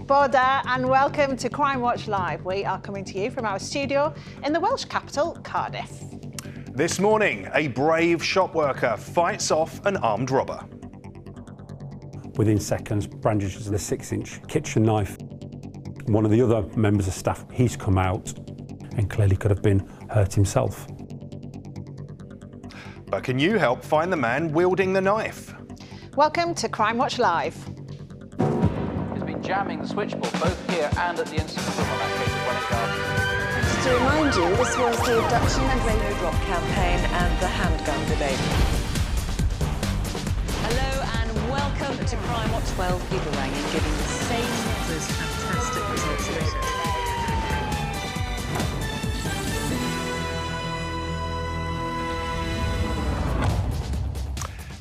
Boda and welcome to Crime Watch Live. We are coming to you from our studio in the Welsh capital, Cardiff. This morning, a brave shop worker fights off an armed robber. Within seconds, brandishes the 6-inch kitchen knife. One of the other members of staff, he's come out and clearly could have been hurt himself. But can you help find the man wielding the knife? Welcome to Crime Watch Live. He's been jamming the switchboard both here and at the incident room on that case of Welling Garden. Just to remind you, this was the abduction and radio drop campaign and the handgun debate. Hello and welcome to Crime Watch. 12 people rang in giving the same Those fantastic results.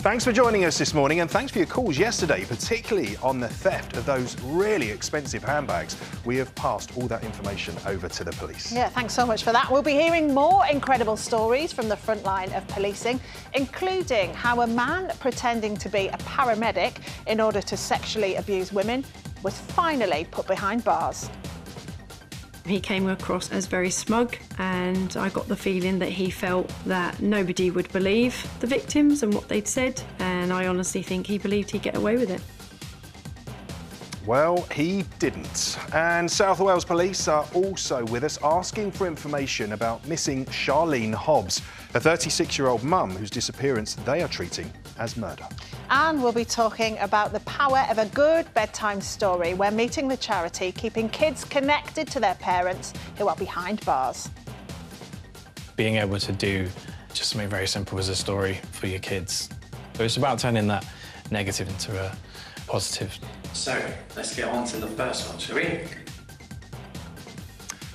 Thanks for joining us this morning and thanks for your calls yesterday, particularly on the theft of those really expensive handbags. We have passed all that information over to the police. Yeah, thanks so much for that. We'll be hearing more incredible stories from the front line of policing, including how a man pretending to be a paramedic in order to sexually abuse women was finally put behind bars. He came across as very smug, and I got the feeling that he felt that nobody would believe the victims and what they'd said, and I honestly think he believed he'd get away with it. Well, he didn't. And South Wales Police are also with us asking for information about missing Charlene Hobbs, a 36-year-old mum whose disappearance they are treating as murder. And we'll be talking about the power of a good bedtime story. We're meeting the charity keeping kids connected to their parents who are behind bars. Being able to do just something very simple as a story for your kids. So it's about turning that negative into a positive. So, let's get on to the first one, shall we?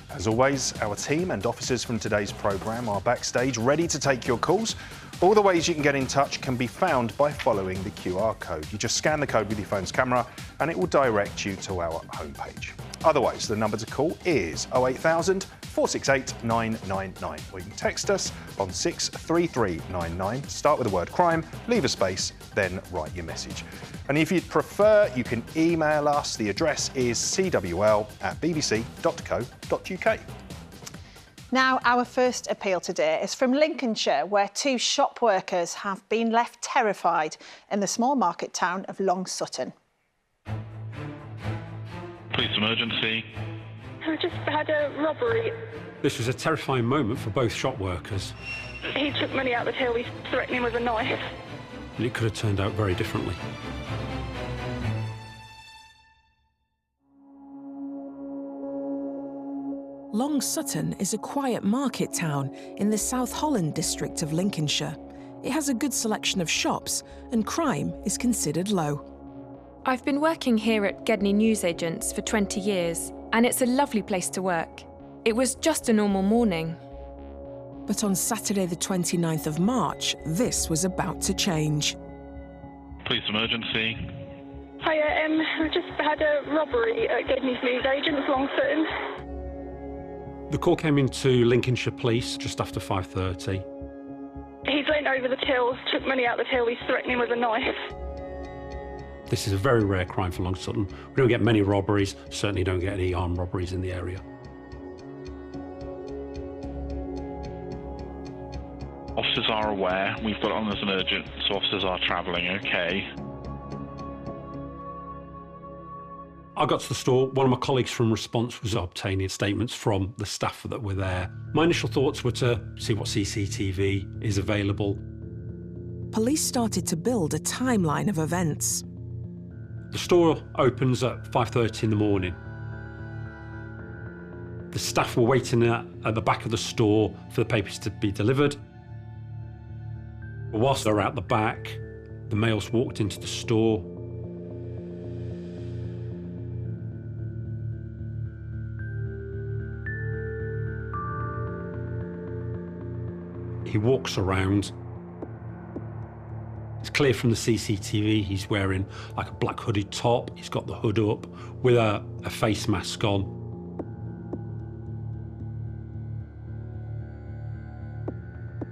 As always, our team and officers from today's programme are backstage ready to take your calls. All the ways you can get in touch can be found by following the QR code. You just scan the code with your phone's camera and it will direct you to our homepage. Otherwise, the number to call is 08000 468 999, or you can text us on 63399. Start with the word crime, leave a space, then write your message. And if you'd prefer, you can email us. The address is cwl@bbc.co.uk. Now, our first appeal today is from Lincolnshire, where two shop workers have been left terrified in the small market town of Long Sutton. Police emergency. I just had a robbery. This was a terrifying moment for both shop workers, He took money out of the till. He threatened him with a knife. and it could have turned out very differently. Long Sutton is a quiet market town in the South Holland district of Lincolnshire. It has a good selection of shops and crime is considered low. I've been working here at Gedney Newsagents for 20 years, and it's a lovely place to work. It was just a normal morning. But on Saturday the 29th of March, this was about to change. Police emergency. Hiya, I just had a robbery at Gedney's Newsagents, Long Sutton. The call came into Lincolnshire Police just after 5:30. He's leant over the till, took money out of the till. He's threatening him with a knife. This is a very rare crime for Long Sutton. We don't get many robberies, certainly don't get any armed robberies in the area. Officers are aware. We've got it on as an urgent, so officers are travelling, okay. I got to the store. One of my colleagues from Response was obtaining statements from the staff that were there. My initial thoughts were to see what CCTV is available. Police started to build a timeline of events. The store opens at 5:30 in the morning. The staff were waiting at the back of the store for the papers to be delivered. Whilst they're out the back, the males walked into the store. He walks around. It's clear from the CCTV he's wearing like a black hooded top. He's got the hood up with a face mask on.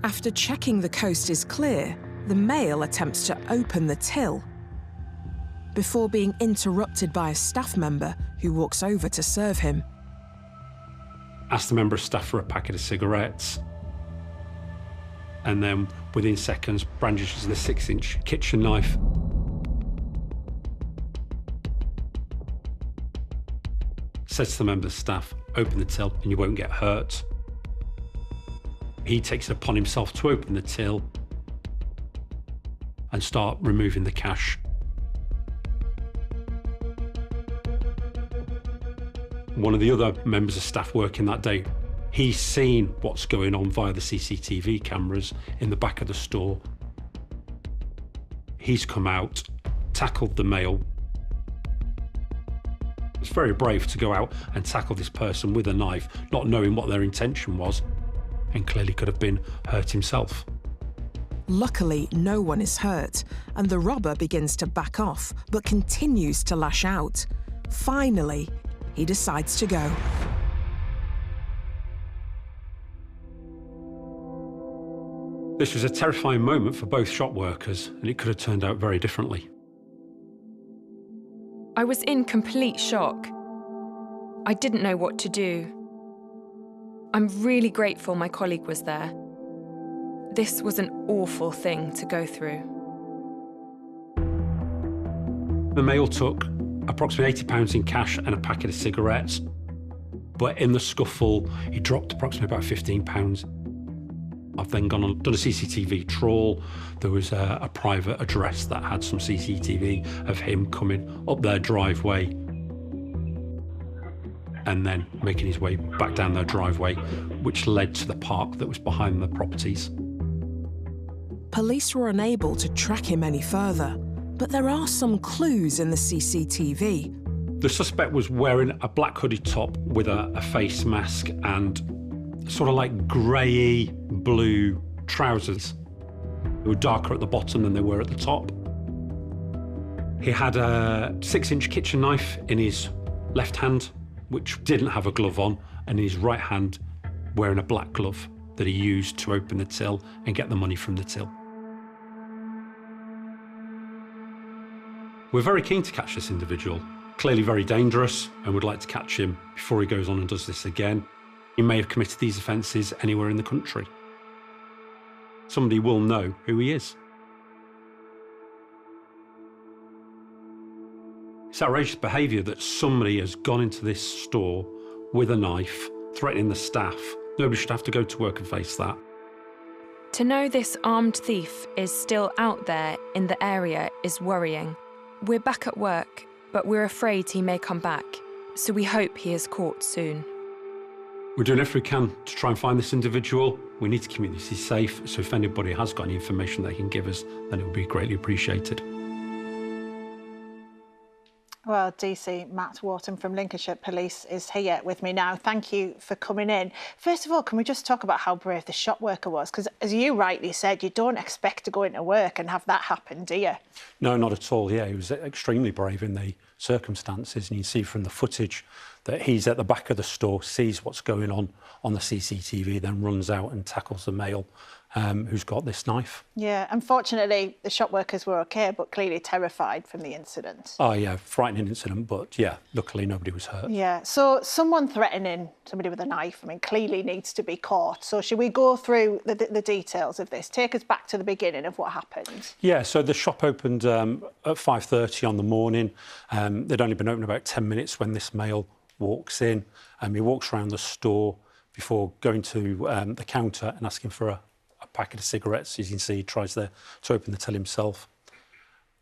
After checking the coast is clear, the male attempts to open the till. before being interrupted by a staff member who walks over to serve him. Asked the member of staff for a packet of cigarettes, and then within seconds brandishes the 6-inch kitchen knife. Says to the member of staff, open the till and you won't get hurt. He takes it upon himself to open the till and start removing the cash. One of the other members of staff working that day, he's seen what's going on via the CCTV cameras in the back of the store. He's come out, tackled the male. It's very brave to go out and tackle this person with a knife, not knowing what their intention was, and clearly could have been hurt himself. Luckily, no one is hurt, and the robber begins to back off, but continues to lash out. Finally, he decides to go. This was a terrifying moment for both shop workers, and it could have turned out very differently. I was in complete shock. I didn't know what to do. I'm really grateful my colleague was there. This was an awful thing to go through. The male took approximately £80 in cash and a packet of cigarettes, but in the scuffle, he dropped approximately about £15. I've then gone and done a CCTV trawl. There was a private address that had some CCTV of him coming up their driveway and then making his way back down their driveway, which led to the park that was behind the properties. Police were unable to track him any further, but there are some clues in the CCTV. The suspect was wearing a black hooded top with a face mask and sort of like grey blue trousers. They were darker at the bottom than they were at the top. He had a 6-inch kitchen knife in his left hand, which didn't have a glove on, and in his right hand wearing a black glove that he used to open the till and get the money from the till. We're very keen to catch this individual, clearly very dangerous, and would like to catch him before he goes on and does this again. He may have committed these offences anywhere in the country. Somebody will know who he is. It's outrageous behaviour that somebody has gone into this store with a knife, threatening the staff. Nobody should have to go to work and face that. To know this armed thief is still out there in the area is worrying. We're back at work, but we're afraid he may come back, so we hope he is caught soon. We're doing everything we can to try and find this individual. We need to keep community safe, so if anybody has got any information they can give us, then it would be greatly appreciated. Well, DC Matt Wharton from Lincolnshire Police is here with me now. Thank you for coming in. First of all, can we just talk about how brave the shop worker was? Because as you rightly said, you don't expect to go into work and have that happen, do you? No, not at all. Yeah, he was extremely brave in the circumstances, and you can see from the footage that he's at the back of the store, sees what's going on the CCTV, then runs out and tackles the male who's got this knife. Yeah, unfortunately, the shop workers were OK, but clearly terrified from the incident. Oh, yeah, frightening incident, but, yeah, luckily nobody was hurt. Yeah, so someone threatening somebody with a knife, I mean, clearly needs to be caught. So should we go through the details of this? Take us back to the beginning of what happened. Yeah, so the shop opened at 5:30 on the morning. They'd only been open about 10 minutes when this male walks in. He walks around the store before going to the counter and asking for a packet of cigarettes. As you can see, he tries to open the till himself,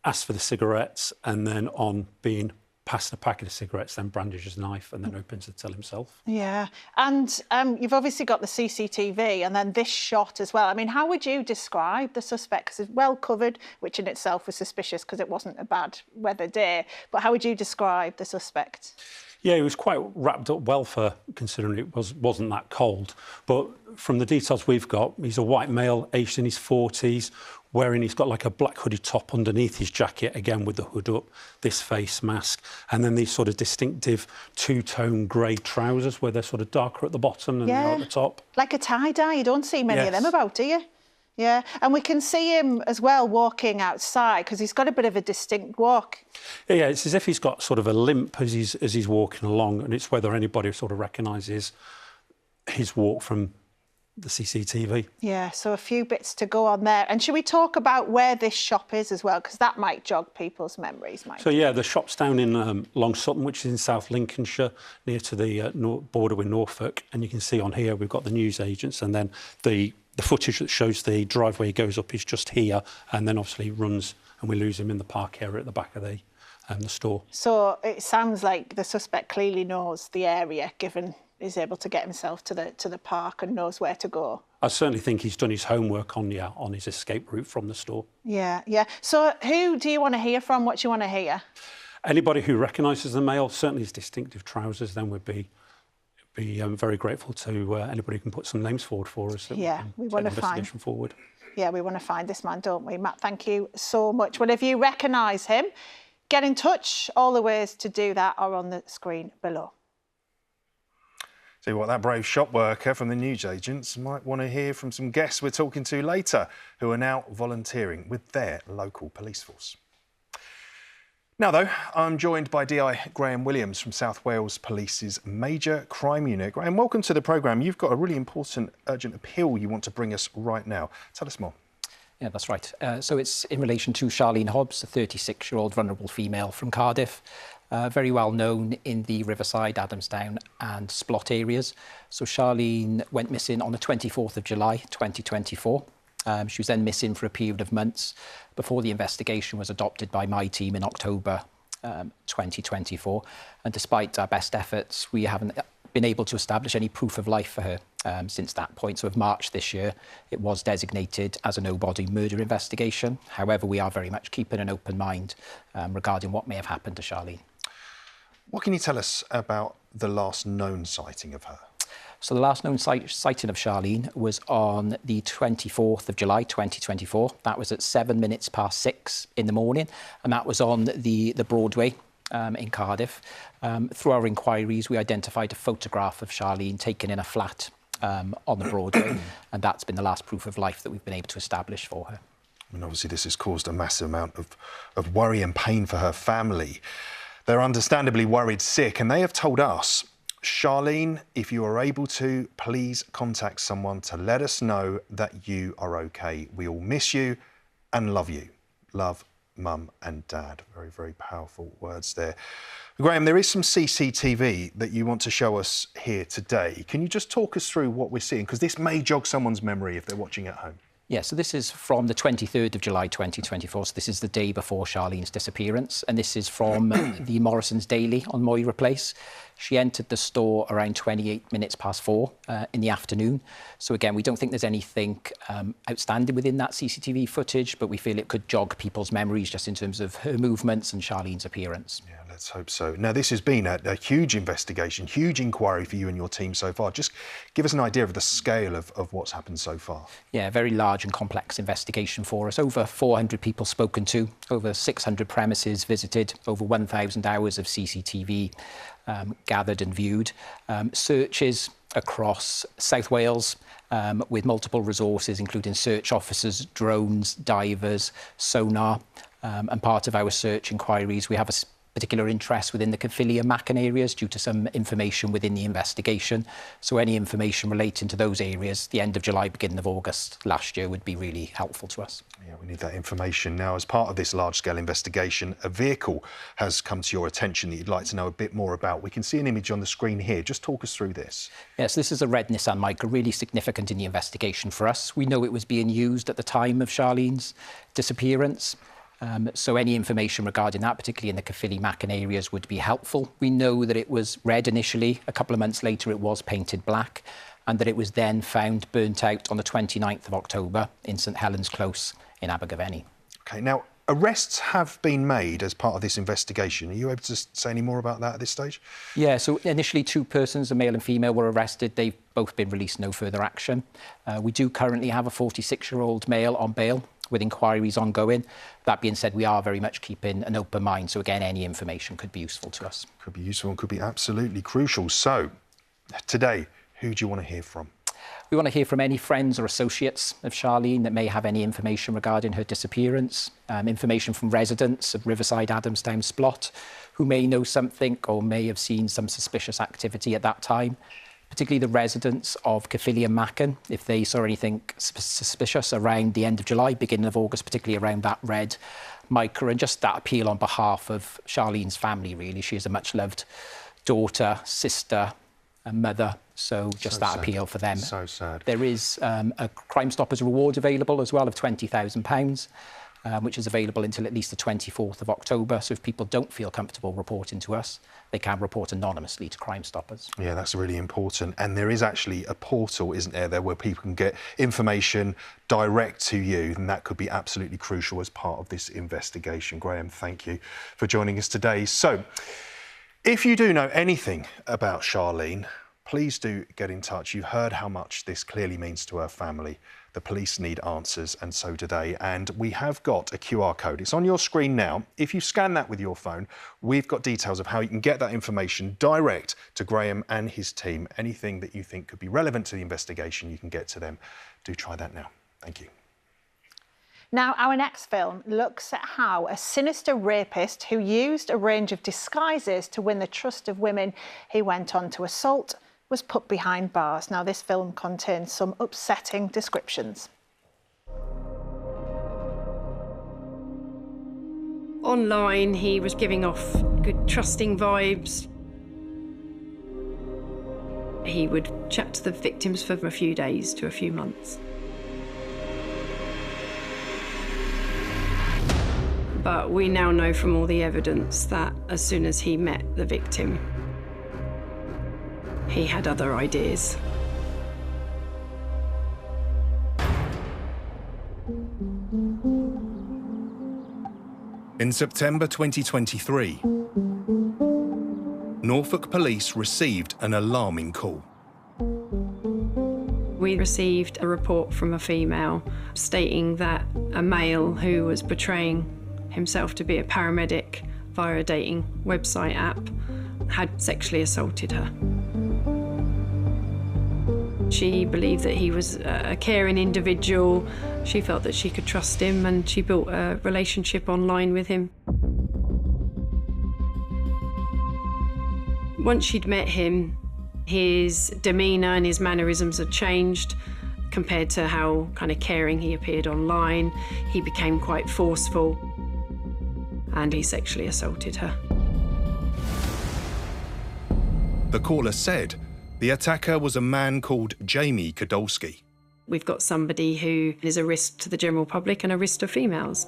asks for the cigarettes, and then on being passed a packet of cigarettes, then brandishes a knife and then opens the till himself. Yeah, and you've obviously got the CCTV and then this shot as well. I mean, how would you describe the suspect? Because it's well covered, which in itself was suspicious because it wasn't a bad weather day. But how would you describe the suspect? Yeah, he was quite wrapped up well for considering it wasn't that cold. But from the details we've got, he's a white male, aged in his 40s, he's got like a black hooded top underneath his jacket, again with the hood up, this face mask, and then these sort of distinctive two-tone grey trousers where they're sort of darker at the bottom than they are at the top. Like a tie-dye. You don't see many of them about, do you? Yeah, and we can see him as well walking outside because he's got a bit of a distinct walk. Yeah, it's as if he's got sort of a limp as he's walking along, and it's whether anybody sort of recognises his walk from the CCTV. Yeah, so a few bits to go on there. And should we talk about where this shop is as well? Because that might jog people's memories, might So, yeah, the shop's down in Long Sutton, which is in South Lincolnshire, near to the border with Norfolk. And you can see on here we've got the newsagents, and then the footage that shows the driveway goes up is just here, and then obviously runs, and we lose him in the park area at the back of the store. So it sounds like the suspect clearly knows the area, given he's able to get himself to the park and knows where to go. I certainly think he's done his homework on his escape route from the store. Yeah, yeah. So who do you want to hear from? What do you want to hear? Anybody who recognises the male, certainly his distinctive trousers, then would be very grateful to anybody who can put some names forward for us. Yeah, we want to find forward. Yeah, we want to find this man, don't we, Matt? Thank you so much. Well, if you recognise him, get in touch. All the ways to do that are on the screen below. See what that brave shop worker from the newsagents might want to hear from some guests we're talking to later, who are now volunteering with their local police force. Now, though, I'm joined by DI Graham Williams from South Wales Police's Major Crime Unit. Graham, welcome to the programme. You've got a really important, urgent appeal you want to bring us right now. Tell us more. Yeah, that's right. So it's in relation to Charlene Hobbs, a 36-year-old vulnerable female from Cardiff, very well known in the Riverside, Adamsdown and Splot areas. So Charlene went missing on the 24th of July, 2024. She was then missing for a period of months before the investigation was adopted by my team in October 2024. And despite our best efforts, we haven't been able to establish any proof of life for her since that point. So of March this year, it was designated as a no-body murder investigation. However, we are very much keeping an open mind regarding what may have happened to Charlene. What can you tell us about the last known sighting of her? So the last known sighting of Charlene was on the 24th of July, 2024. That was at 6:07 in the morning, and that was on the Broadway in Cardiff. Through our inquiries, we identified a photograph of Charlene taken in a flat on the Broadway, and that's been the last proof of life that we've been able to establish for her. I mean, obviously, this has caused a massive amount of worry and pain for her family. They're understandably worried sick, and they have told us, Charlene, if you are able to, please contact someone to let us know that you are OK. We all miss you and love you. Love, Mum and Dad. Very, very powerful words there. Graham, there is some CCTV that you want to show us here today. Can you just talk us through what we're seeing? Because this may jog someone's memory if they're watching at home. Yeah, so this is from the 23rd of July 2024, so this is the day before Charlene's disappearance, and this is from the Morrison's Daily on Moira Place. She entered the store around 4 in the afternoon. So again, we don't think there's anything outstanding within that CCTV footage, but we feel it could jog people's memories just in terms of her movements and Charlene's appearance. Yeah, let's hope so. Now, this has been a huge investigation, huge inquiry for you and your team so far. Just give us an idea of the scale of what's happened so far. Yeah, very large and complex investigation for us. Over 400 people spoken to, over 600 premises visited, over 1,000 hours of CCTV gathered and viewed. Searches across South Wales with multiple resources, including search officers, drones, divers, sonar. And part of our search inquiries, we have a particular interest within the Caerphilly and Macon areas due to some information within the investigation. So any information relating to those areas, the end of July, beginning of August last year, would be really helpful to us. Yeah, we need that information. Now, as part of this large-scale investigation, a vehicle has come to your attention that you'd like to know a bit more about. We can see an image on the screen here. Just talk us through this. Yes, this is a red Nissan Micra, really significant in the investigation for us. We know it was being used at the time of Charlene's disappearance. So any information regarding that, particularly in the Caerphilly Macon areas, would be helpful. We know that it was red initially. A couple of months later, it was painted black, and that it was then found burnt out on the 29th of October in St Helens Close in Abergavenny. OK, now, arrests have been made as part of this investigation. Are you able to say any more about that at this stage? Yeah, so initially 2 persons, a male and female, were arrested. They've both been released, no further action. We do currently have a 46-year-old male on bail, with inquiries ongoing. That being said, we are very much keeping an open mind. So again, any information could be useful to us. Could be useful and could be absolutely crucial. So today, who do you want to hear from? We want to hear from any friends or associates of Charlene that may have any information regarding her disappearance, information from residents of Riverside Adamstown Splot who may know something or may have seen some suspicious activity at that time, particularly the residents of Caerphilly and Macon, if they saw anything suspicious around the end of July, beginning of August, particularly around that red Micra, and just that appeal on behalf of Charlene's family, really. She is a much-loved daughter, sister, and mother, so just So that sad. appeal for them. So sad. There is a Crime Stoppers reward available as well of £20,000, which is available until at least the 24th of October. So if people don't feel comfortable reporting to us, they can report anonymously to Crime Stoppers. Yeah, that's really important. And there is actually a portal, isn't there, where people can get information direct to you, and that could be absolutely crucial as part of this investigation. Graham, thank you for joining us today. So, if you do know anything about Charlene, please do get in touch. You've heard how much this clearly means to her family. The police need answers, and so do they. And we have got a QR code. It's on your screen now. If you scan that with your phone, we've got details of how you can get that information direct to Graham and his team. Anything that you think could be relevant to the investigation, you can get to them. Do try that now. Thank you. Now, our next film looks at how a sinister rapist who used a range of disguises to win the trust of women he went on to assault was put behind bars. Now, this film contains some upsetting descriptions. Online, he was giving off good, trusting vibes. He would chat to the victims for a few days to a few months. But we now know from all the evidence that as soon as he met the victim, he had other ideas. In September 2023, Norfolk Police received an alarming call. We received a report from a female stating that a male who was portraying himself to be a paramedic via a dating website app had sexually assaulted her. She believed that he was a caring individual. She felt that she could trust him, and she built a relationship online with him. Once she'd met him, his demeanour and his mannerisms had changed compared to how kind of caring he appeared online. He became quite forceful, and he sexually assaulted her. The caller said the attacker was a man called Jamie Kadolski. We've got somebody who is a risk to the general public and a risk to females.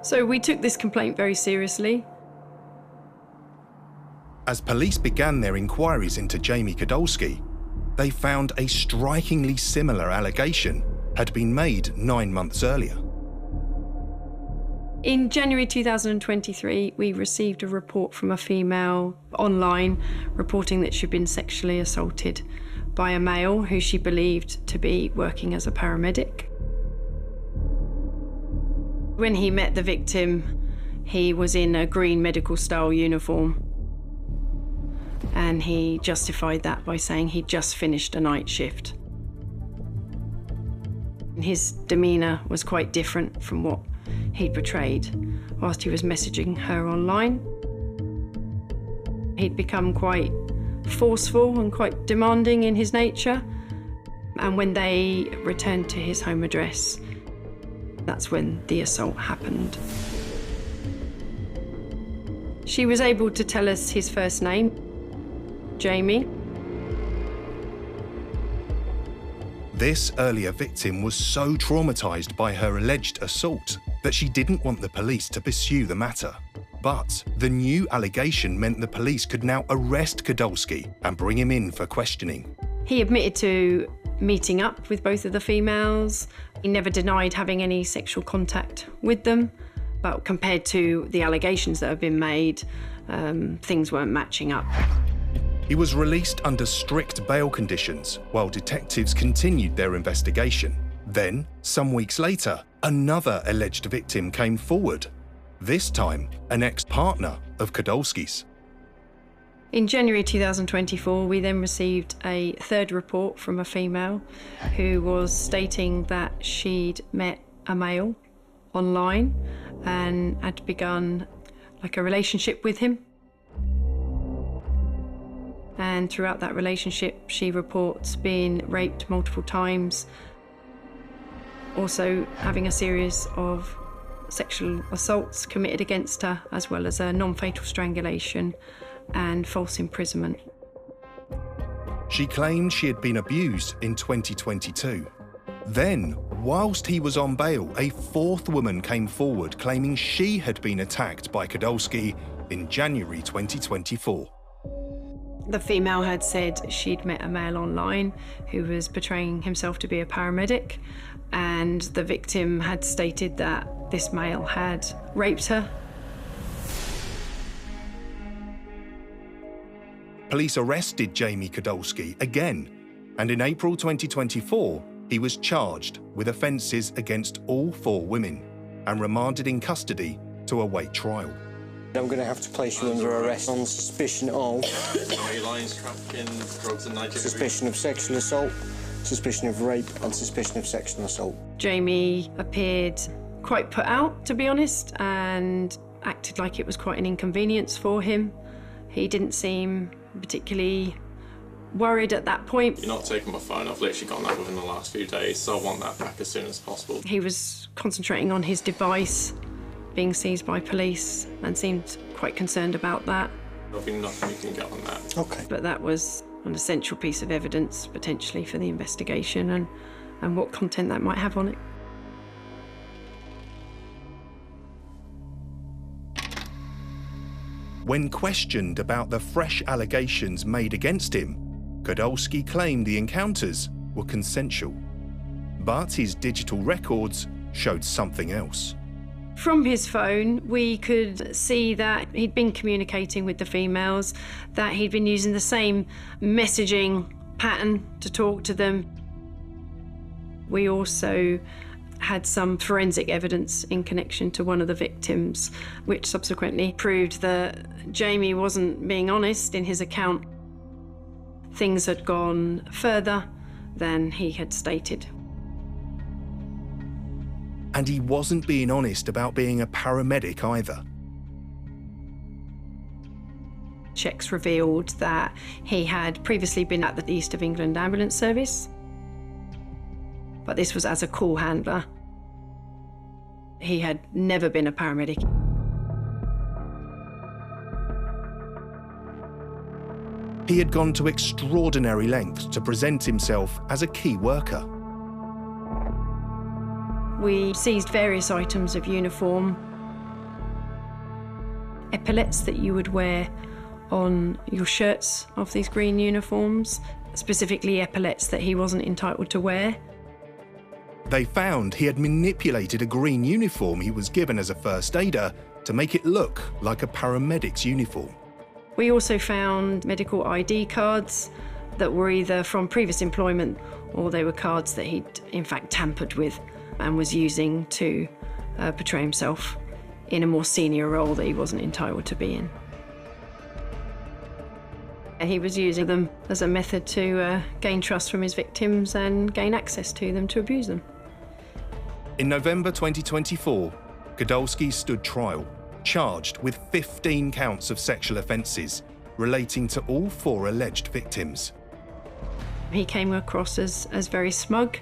So we took this complaint very seriously. As police began their inquiries into Jamie Kadolski, they found a strikingly similar allegation had been made 9 months earlier. In January 2023, we received a report from a female online reporting that she'd been sexually assaulted by a male who she believed to be working as a paramedic. When he met the victim, he was in a green medical style uniform, and he justified that by saying he'd just finished a night shift. His demeanour was quite different from what he'd portrayed whilst he was messaging her online. He'd become quite forceful and quite demanding in his nature, and when they returned to his home address, that's when the assault happened. She was able to tell us his first name, Jamie. This earlier victim was so traumatised by her alleged assault that she didn't want the police to pursue the matter. But the new allegation meant the police could now arrest Kadolski and bring him in for questioning. He admitted to meeting up with both of the females. He never denied having any sexual contact with them, but compared to the allegations that have been made, things weren't matching up. He was released under strict bail conditions while detectives continued their investigation. Then, some weeks later, another alleged victim came forward, this time an ex-partner of Kadolski's. In January 2024, we then received a third report from a female who was stating that she'd met a male online and had begun like a relationship with him. And throughout that relationship, she reports being raped multiple times, also having a series of sexual assaults committed against her, as well as a non-fatal strangulation and false imprisonment. She claimed she had been abused in 2022. Then, whilst he was on bail, a fourth woman came forward claiming she had been attacked by Kadolski in January 2024. The female had said she'd met a male online who was portraying himself to be a paramedic, and the victim had stated that this male had raped her. Police arrested Jamie Kadolski again, and in April 2024, he was charged with offences against all four women and remanded in custody to await trial. I'm going to have to place you under arrest on suspicion of trafficking, drugs and Nigeria. Suspicion of sexual assault, suspicion of rape and suspicion of sexual assault. Jamie appeared quite put out, to be honest, and acted like it was quite an inconvenience for him. He didn't seem particularly worried at that point. You're not taking my phone. I've literally gotten that within the last few days, so I want that back as soon as possible. He was concentrating on his device being seized by police and seemed quite concerned about that. There'll be nothing you can get on that. Okay. But that was an essential piece of evidence, potentially, for the investigation and what content that might have on it. When questioned about the fresh allegations made against him, Kadolski claimed the encounters were consensual. But his digital records showed something else. From his phone, we could see that he'd been communicating with the females, that he'd been using the same messaging pattern to talk to them. We also had some forensic evidence in connection to one of the victims, which subsequently proved that Jamie wasn't being honest in his account. Things had gone further than he had stated. And he wasn't being honest about being a paramedic either. Checks revealed that he had previously been at the East of England Ambulance Service, but this was as a call handler. He had never been a paramedic. He had gone to extraordinary lengths to present himself as a key worker. We seized various items of uniform, epaulets that you would wear on your shirts of these green uniforms, specifically epaulets that he wasn't entitled to wear. They found he had manipulated a green uniform he was given as a first aider to make it look like a paramedic's uniform. We also found medical ID cards that were either from previous employment or they were cards that he'd in fact tampered with and was using to portray himself in a more senior role that he wasn't entitled to be in. And he was using them as a method to gain trust from his victims and gain access to them to abuse them. In November 2024, Kadolski stood trial, charged with 15 counts of sexual offences relating to all four alleged victims. He came across as very smug,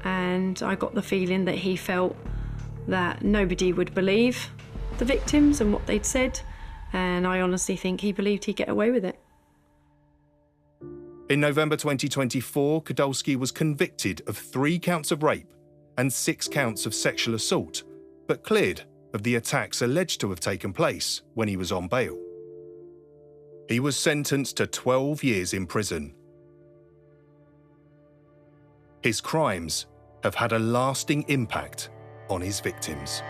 and I got the feeling that he felt that nobody would believe the victims and what they'd said, and I honestly think he believed he'd get away with it. In November 2024, Kadolski was convicted of 3 counts of rape and 6 counts of sexual assault, but cleared of the attacks alleged to have taken place when he was on bail. He was sentenced to 12 years in prison. His crimes have had a lasting impact on his victims.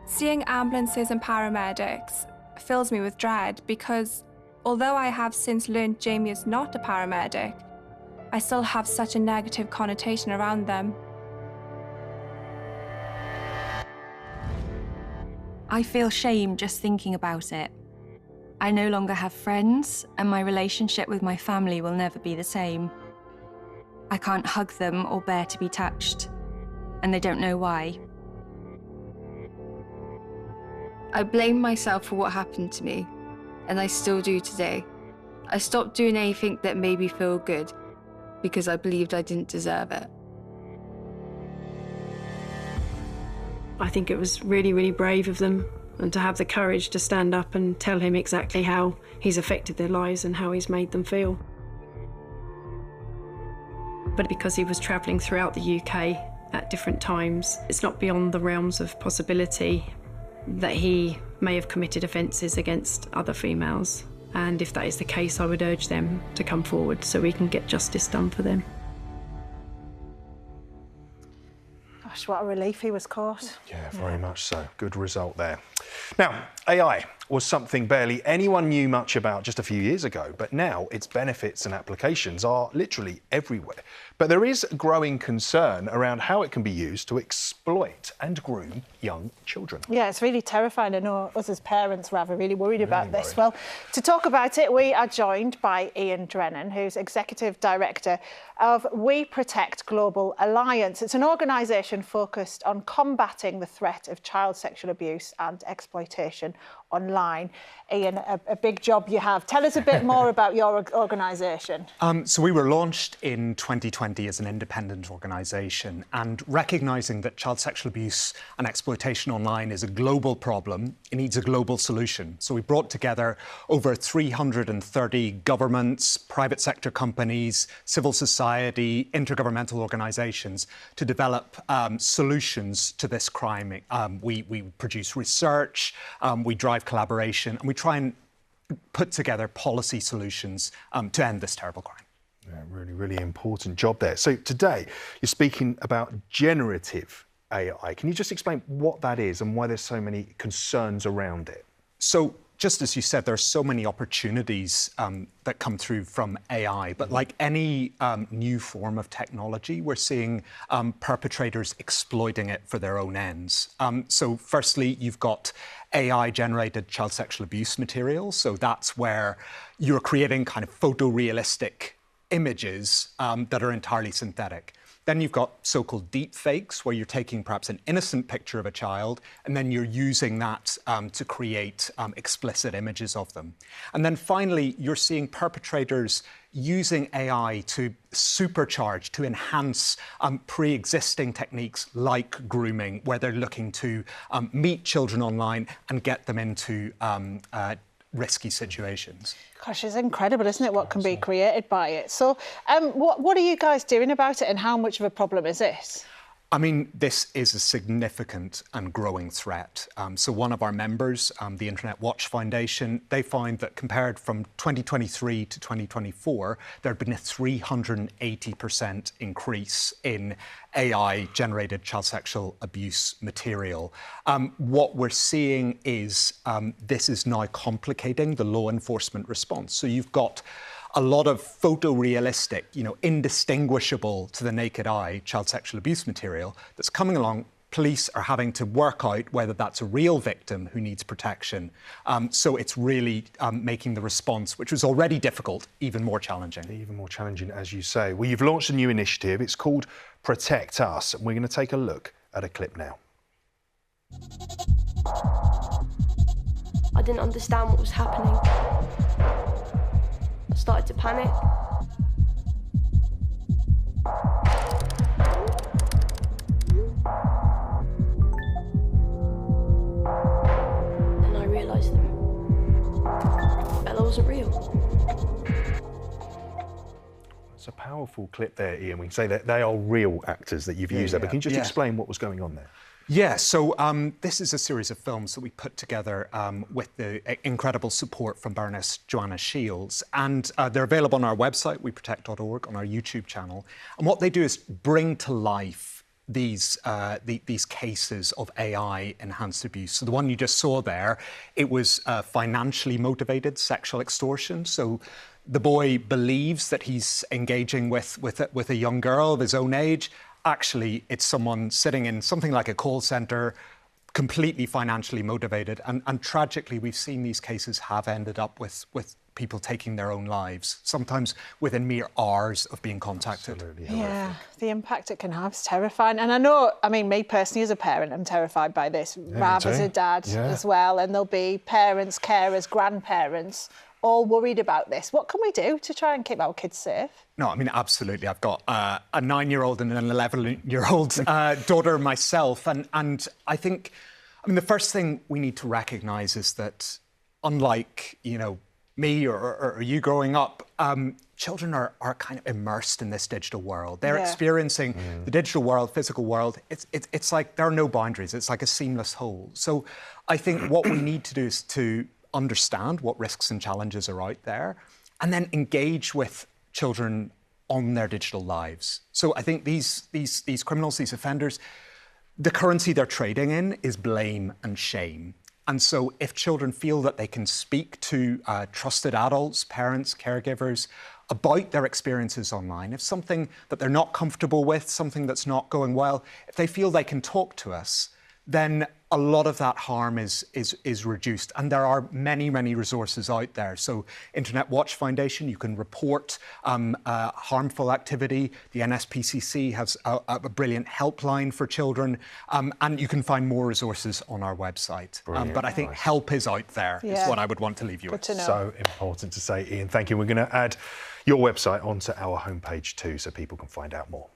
Seeing ambulances and paramedics fills me with dread because although I have since learned Jamie is not a paramedic, I still have such a negative connotation around them. I feel shame just thinking about it. I no longer have friends, and my relationship with my family will never be the same. I can't hug them or bear to be touched, and they don't know why. I blame myself for what happened to me, and I still do today. I stopped doing anything that made me feel good because I believed I didn't deserve it. I think it was really, really brave of them, and to have the courage to stand up and tell him exactly how he's affected their lives and how he's made them feel. But because he was travelling throughout the UK at different times, it's not beyond the realms of possibility that he may have committed offences against other females. And if that is the case, I would urge them to come forward so we can get justice done for them. Gosh, what a relief he was caught. Yeah, very much so. Good result there. Now, AI was something barely anyone knew much about just a few years ago, but now its benefits and applications are literally everywhere. But there is growing concern around how it can be used to exploit and groom young children. Yeah, it's really terrifying. I know us as parents rather really worried about this. Well, to talk about it, we are joined by Ian Drennan, who's Executive Director of We Protect Global Alliance. It's an organisation focused on combating the threat of child sexual abuse and exploitation online. Ian, a big job you have. Tell us a bit more about your organisation. So we were launched in 2020 as an independent organisation, and recognising that child sexual abuse and exploitation online is a global problem, it needs a global solution. So we brought together over 330 governments, private sector companies, civil society, intergovernmental organisations to develop solutions to this crime. We produce research, we drive collaboration, and we try and put together policy solutions to end this terrible crime. Yeah, really, really important job there. So today, you're speaking about generative AI. Can you just explain what that is and why there's so many concerns around it? So, just as you said, there are so many opportunities that come through from AI, but like any new form of technology, we're seeing perpetrators exploiting it for their own ends. So firstly, you've got AI-generated child sexual abuse material. So that's where you're creating kind of photorealistic images that are entirely synthetic. Then you've got so-called deep fakes, where you're taking perhaps an innocent picture of a child, and then you're using that to create explicit images of them. And then finally, you're seeing perpetrators using AI to supercharge, to enhance pre-existing techniques like grooming, where they're looking to meet children online and get them into risky situations. Gosh, it's incredible, isn't it, what can be created by it? So what are you guys doing about it, and how much of a problem is this? I mean, this is a significant and growing threat. So one of our members, the Internet Watch Foundation, they find that compared from 2023 to 2024, there had been a 380% increase in AI-generated child sexual abuse material. What we're seeing is this is now complicating the law enforcement response. So you've got a lot of photorealistic, indistinguishable to the naked eye child sexual abuse material that's coming along. Police are having to work out whether that's a real victim who needs protection. So it's really making the response, which was already difficult, even more challenging. Even more challenging, as you say. Well, you've launched a new initiative. It's called Protect Us, and we're going to take a look at a clip now. I didn't understand what was happening. I started to panic. And I realised that Bella wasn't real. It's a powerful clip there, Ian. We can say that they are real actors that you've used there, but can you just explain what was going on there? Yeah, so this is a series of films that we put together with the incredible support from Baroness Joanna Shields, and they're available on our website, weprotect.org, on our YouTube channel. And what they do is bring to life these cases of AI-enhanced abuse. So the one you just saw there, it was financially motivated sexual extortion. So the boy believes that he's engaging with a young girl of his own age. Actually, it's someone sitting in something like a call centre, completely financially motivated. And tragically, we've seen these cases have ended up with people taking their own lives, sometimes within mere hours of being contacted. Absolutely yeah, the impact it can have is terrifying. And I know, I mean, me personally as a parent, I'm terrified by this, Rav as a dad as well. And there'll be parents, carers, grandparents all worried about this. What can we do to try and keep our kids safe? No, I mean, absolutely. I've got a 9-year-old and an 11-year-old daughter myself. And I think, I mean, the first thing we need to recognise is that unlike, you know, me or you growing up, children are kind of immersed in this digital world. They're experiencing the digital world, physical world. It's like there are no boundaries. It's like a seamless whole. So I think what we need to do is to understand what risks and challenges are out there and then engage with children on their digital lives. So I think these criminals, these offenders, the currency they're trading in is blame and shame. And so if children feel that they can speak to trusted adults, parents, caregivers, about their experiences online, if something that they're not comfortable with, something that's not going well, if they feel they can talk to us, then a lot of that harm is reduced. And there are many, many resources out there. So Internet Watch Foundation, you can report harmful activity. The NSPCC has a brilliant helpline for children. And you can find more resources on our website. But I think help is out there, is what I would want to leave you with. So important to say, Ian. Thank you. We're going to add your website onto our homepage too, so people can find out more.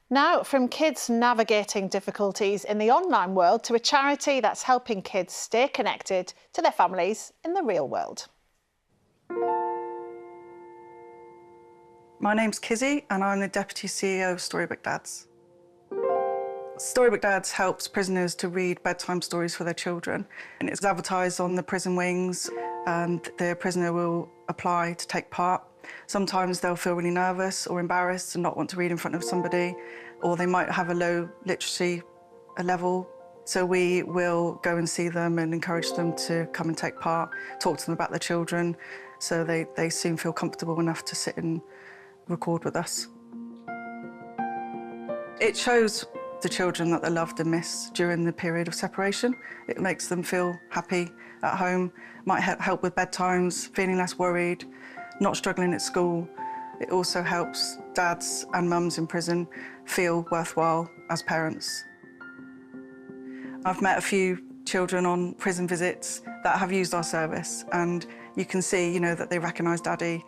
Now, from kids navigating difficulties in the online world to a charity that's helping kids stay connected to their families in the real world. My name's Kizzy and I'm the Deputy CEO of Storybook Dads. Storybook Dads helps prisoners to read bedtime stories for their children, and it's advertised on the prison wings, and the prisoner will apply to take part. Sometimes they'll feel really nervous or embarrassed and not want to read in front of somebody, or they might have a low literacy level. So we will go and see them and encourage them to come and take part, talk to them about their children, so they soon feel comfortable enough to sit and record with us. It shows the children that they're loved and missed during the period of separation. It makes them feel happy at home, might help with bedtimes, feeling less worried, not struggling at school. It also helps dads and mums in prison feel worthwhile as parents. I've met a few children on prison visits that have used our service, and you can see, you know, that they recognise Daddy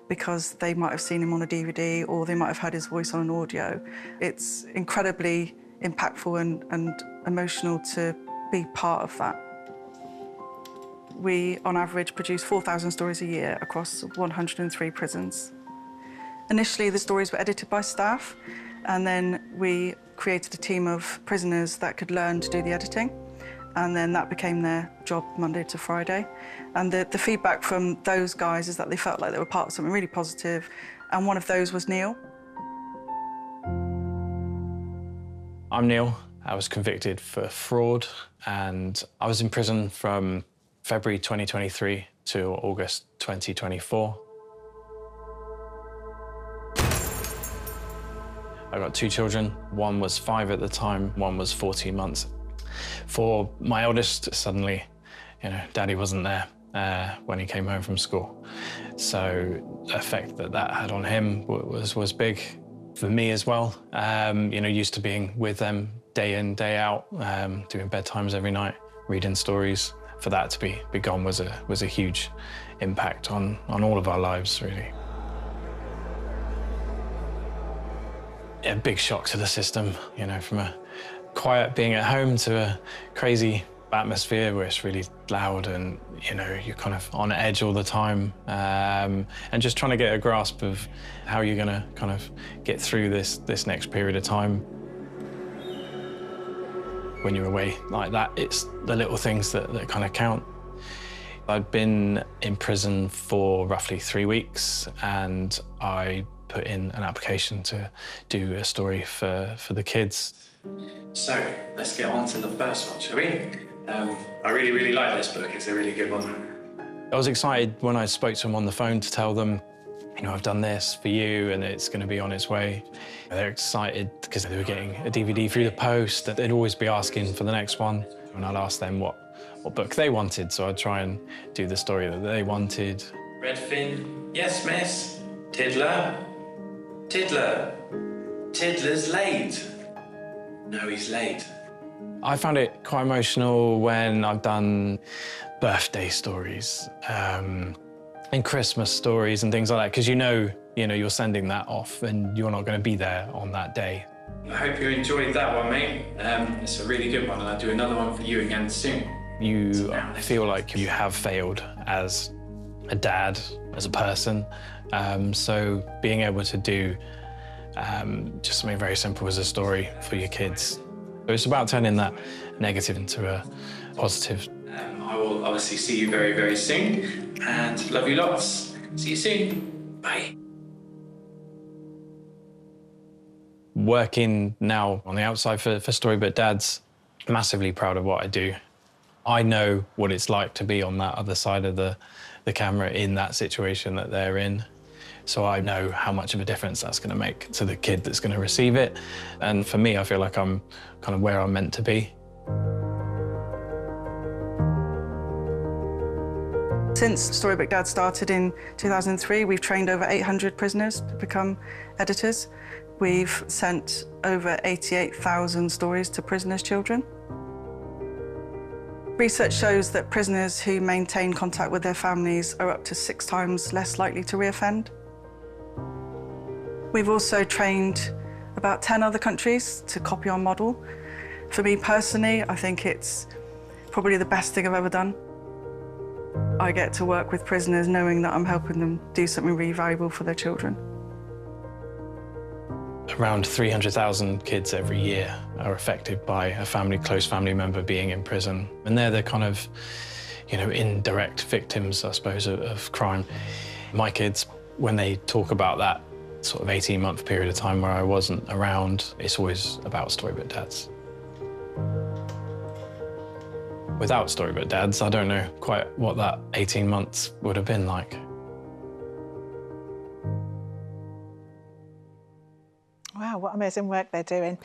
because they might have seen him on a DVD or they might have heard his voice on an audio. It's incredibly impactful and emotional to be part of that. We, on average, produce 4,000 stories a year across 103 prisons. Initially, the stories were edited by staff, and then we created a team of prisoners that could learn to do the editing, and then that became their job Monday to Friday. And the feedback from those guys is that they felt like they were part of something really positive, and one of those was Neil. I'm Neil. I was convicted for fraud, and I was in prison from February 2023 to August 2024. I got 2 children. One was 5 at the time, one was 14 months. For my eldest, suddenly, you know, Daddy wasn't there when he came home from school. So the effect that had on him was big. For me as well, you know, used to being with them day in, day out, doing bedtimes every night, reading stories. For that to be gone was a huge impact on all of our lives, really. A big shock to the system, you know, from a quiet being at home to a crazy atmosphere where it's really loud and, you know, you're kind of on edge all the time, and just trying to get a grasp of how you're going to kind of get through this next period of time. When you're away like that, it's the little things that kind of count. I'd been in prison for roughly 3 weeks, and I put in an application to do a story for the kids. So let's get on to the first one, shall we? I really, really like this book. It's a really good one. I was excited when I spoke to them on the phone to tell them, you know, I've done this for you and it's going to be on its way. They're excited because they were getting a DVD through the post, that they'd always be asking for the next one. And I'll ask them what book they wanted, so I'd try and do the story that they wanted. Redfin, yes, miss. Tiddler, Tiddler. Tiddler's late. No, he's late. I found it quite emotional when I've done birthday stories and Christmas stories and things like that, because you know you're sending that off and you're not going to be there on that day. I hope you enjoyed that one, mate. It's a really good one, and I'll do another one for you again soon. You feel like you have failed as a dad, as a person. So being able to do just something very simple as a story for your kids. It's about turning that negative into a positive. I will obviously see you very, very soon, and love you lots. See you soon. Bye. Working now on the outside for Storybook Dads, massively proud of what I do. I know what it's like to be on that other side of the camera in that situation that they're in. So I know how much of a difference that's going to make to the kid that's going to receive it. And for me, I feel like I'm kind of where I'm meant to be. Since Storybook Dad started in 2003, we've trained over 800 prisoners to become editors. We've sent over 88,000 stories to prisoners' children. Research shows that prisoners who maintain contact with their families are up to 6 times less likely to reoffend. We've also trained about 10 other countries to copy our model. For me personally, I think it's probably the best thing I've ever done. I get to work with prisoners knowing that I'm helping them do something really valuable for their children. Around 300,000 kids every year are affected by a close family member being in prison. And they're the kind of, indirect victims, I suppose, of crime. My kids, when they talk about that sort of 18-month period of time where I wasn't around, it's always about Storybook Dads. Without Storybook Dads, I don't know quite what that 18 months would have been like. Wow, what amazing work they're doing.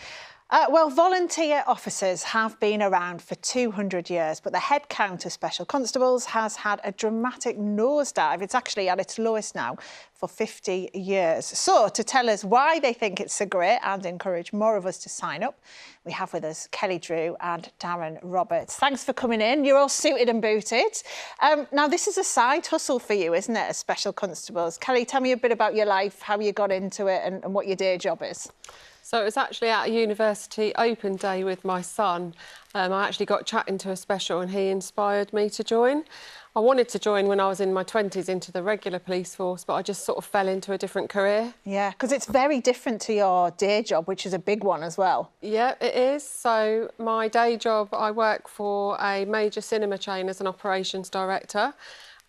Well, volunteer officers have been around for 200 years, but the head count of special constables has had a dramatic nosedive. It's actually at its lowest now for 50 years. So, to tell us why they think it's so great and encourage more of us to sign up, we have with us Kelly Drew and Darren Roberts. Thanks for coming in. You're all suited and booted. Now, this is a side hustle for you, isn't it, as special constables? Kelly, tell me a bit about your life, how you got into it and what your day job is. So it was actually at a university open day with my son. I actually got chatting to a special and he inspired me to join. I wanted to join when I was in my 20s into the regular police force, but I just sort of fell into a different career. Yeah, because it's very different to your day job, which is a big one as well. Yeah, it is. So my day job, I work for a major cinema chain as an operations director.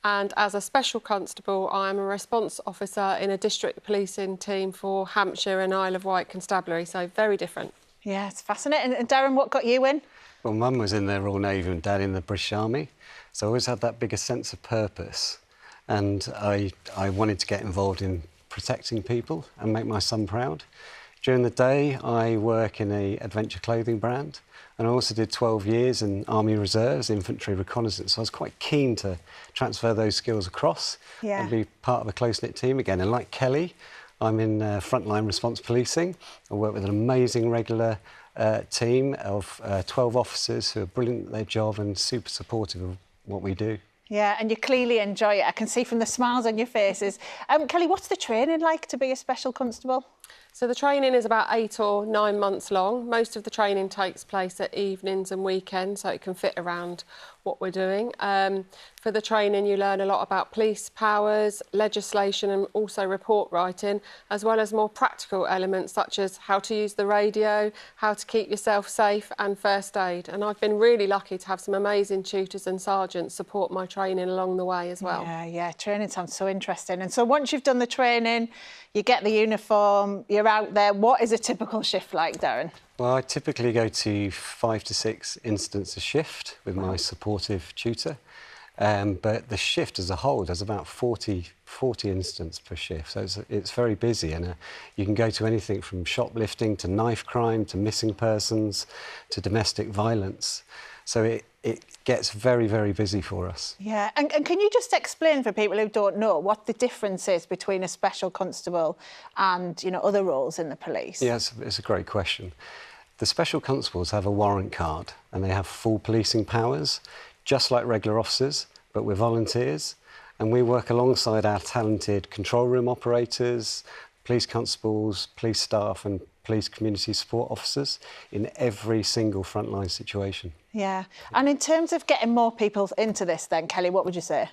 And as a special constable, I'm a response officer in a district policing team for Hampshire and Isle of Wight Constabulary, so very different. Yeah, it's fascinating. And Darren, what got you in? Well, Mum was in the Royal Navy and Dad in the British Army, so I always had that bigger sense of purpose. And I wanted to get involved in protecting people and make my son proud. During the day, I work in an adventure clothing brand, and I also did 12 years in Army Reserves, infantry reconnaissance. So I was quite keen to transfer those skills across and be part of a close-knit team again. And like Kelly, I'm in frontline response policing. I work with an amazing regular team of 12 officers who are brilliant at their job and super supportive of what we do. Yeah, and you clearly enjoy it. I can see from the smiles on your faces. Kelly, what's the training like to be a special constable? So the training is about 8 or 9 months long. Most of the training takes place at evenings and weekends, so it can fit around what we're doing. For the training, you learn a lot about police powers, legislation and also report writing, as well as more practical elements such as how to use the radio, how to keep yourself safe and first aid. And I've been really lucky to have some amazing tutors and sergeants support my training along the way as well. Yeah, training sounds so interesting. And so once you've done the training, you get the uniform, you're out there. What is a typical shift like, Darren? Well, I typically go to 5 to 6 incidents a shift with my supportive tutor. But the shift as a whole does about 40 incidents per shift. So it's very busy, and you can go to anything from shoplifting to knife crime to missing persons to domestic violence. So it gets very, very busy for us. Yeah, and can you just explain for people who don't know what the difference is between a special constable and, you know, other roles in the police? Yeah, it's a great question. The special constables have a warrant card and they have full policing powers, just like regular officers, but we're volunteers. And we work alongside our talented control room operators, police constables, police staff and police community support officers in every single frontline situation. Yeah, and in terms of getting more people into this then, Kelly, what would you say?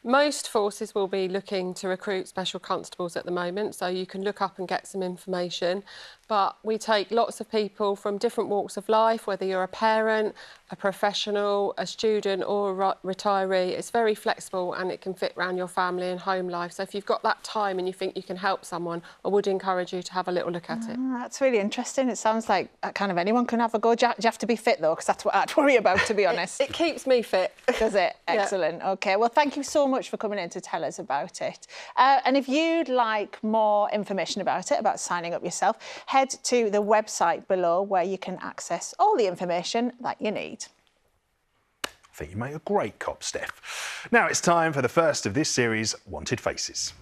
Most forces will be looking to recruit special constables at the moment, so you can look up and get some information. But we take lots of people from different walks of life, whether you're a parent, a professional, a student or a retiree. It's very flexible and it can fit around your family and home life. So if you've got that time and you think you can help someone, I would encourage you to have a little look at it. That's really interesting. It sounds like kind of anyone can have a go. Do you have to be fit, though? Because that's what I'd worry about, to be honest. It keeps me fit. Does it? Excellent. Yeah. OK, well, thank you so much for coming in to tell us about it. And if you'd like more information about it, about signing up yourself, head to the website below where you can access all the information that you need. I think you make a great cop, Steph. Now it's time for the first of this series, Wanted Faces.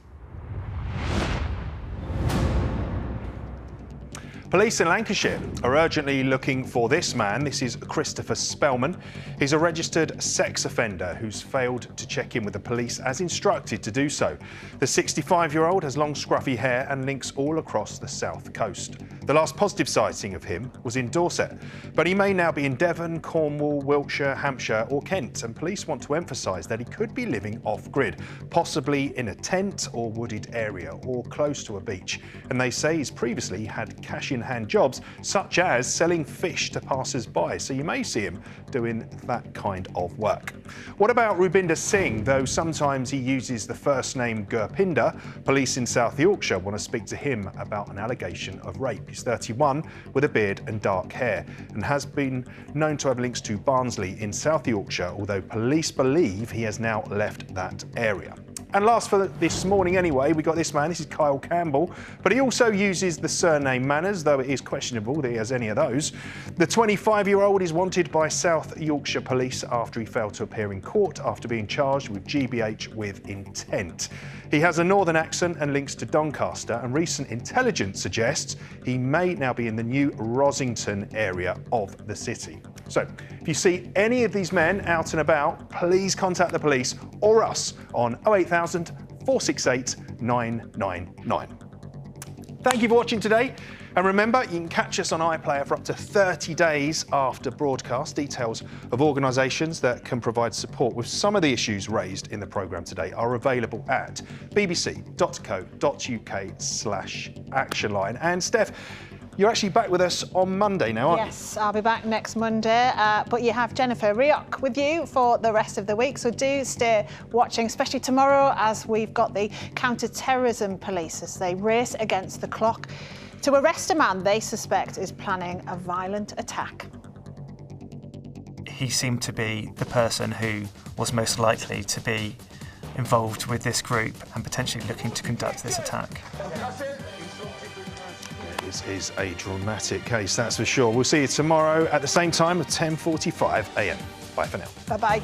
Police in Lancashire are urgently looking for this man. This is Christopher Spellman. He's a registered sex offender who's failed to check in with the police as instructed to do so. The 65-year-old has long scruffy hair and links all across the south coast. The last positive sighting of him was in Dorset, but he may now be in Devon, Cornwall, Wiltshire, Hampshire or Kent, and police want to emphasise that he could be living off-grid, possibly in a tent or wooded area or close to a beach. And they say he's previously had cash-in-hand jobs, such as selling fish to passers-by, so you may see him doing that kind of work. What about Rubinder Singh? Though sometimes he uses the first name Gurpinder, police in South Yorkshire want to speak to him about an allegation of rape. He's 31 with a beard and dark hair and has been known to have links to Barnsley in South Yorkshire, although police believe he has now left that area. And last for this morning anyway, we got this man. This is Kyle Campbell, but he also uses the surname Manners, though it is questionable that he has any of those. The 25-year-old is wanted by South Yorkshire Police after he failed to appear in court after being charged with GBH with intent. He has a northern accent and links to Doncaster, and recent intelligence suggests he may now be in the new Rosington area of the city. So, if you see any of these men out and about, please contact the police or us on 08000 468 999. Thank you for watching today. And remember, you can catch us on iPlayer for up to 30 days after broadcast. Details of organisations that can provide support with some of the issues raised in the programme today are available at bbc.co.uk/actionline. And Steph, you're actually back with us on Monday now, aren't you? Yes, I'll be back next Monday. But you have Jennifer Rioch with you for the rest of the week. So do stay watching, especially tomorrow, as we've got the counter-terrorism police as they race against the clock to arrest a man they suspect is planning a violent attack. He seemed to be the person who was most likely to be involved with this group and potentially looking to conduct this attack. This is a dramatic case, that's for sure. We'll see you tomorrow at the same time at 10:45 a.m. Bye for now. Bye-bye.